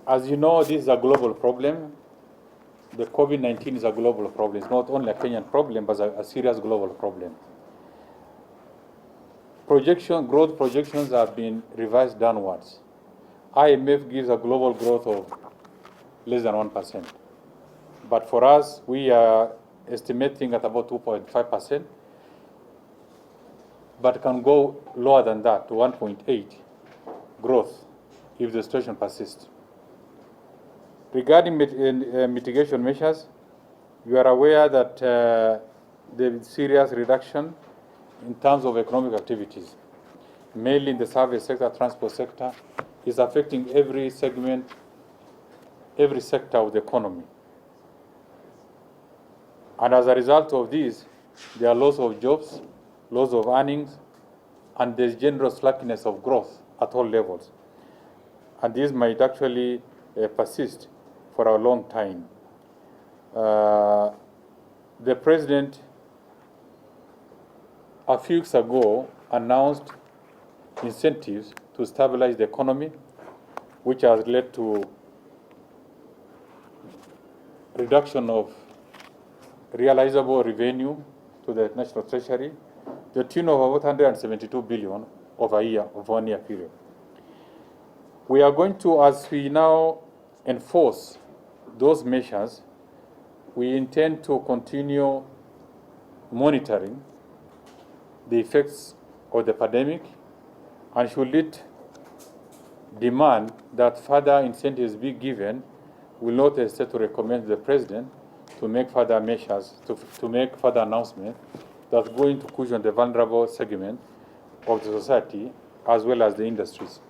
As you know, this is a global problem. The COVID-19 is a global problem. It's not only a Kenyan problem, but a serious global problem. Growth projections have been revised downwards. IMF gives a global growth of less than 1%. But for us, we are estimating at about 2.5%, but can go lower than that to 1.8 growth if the situation persists. Regarding mitigation measures, you are aware that there is serious reduction in terms of economic activities, mainly in the service sector, transport sector, is affecting every segment, every sector of the economy. And as a result of this, there are loss of jobs, loss of earnings, and there's general slackness of growth at all levels. And this might actually persist for a long time. The president, a few weeks ago, announced incentives to stabilize the economy, which has led to reduction of realizable revenue to the national treasury, the tune of about 172 billion of 1 year period. We are going to, as we now enforce those measures, we intend to continue monitoring the effects of the pandemic, and should it demand that further incentives be given, we will not hesitate to recommend the president to make further measures, to make further announcements that go into cushion the vulnerable segment of the society as well as the industries.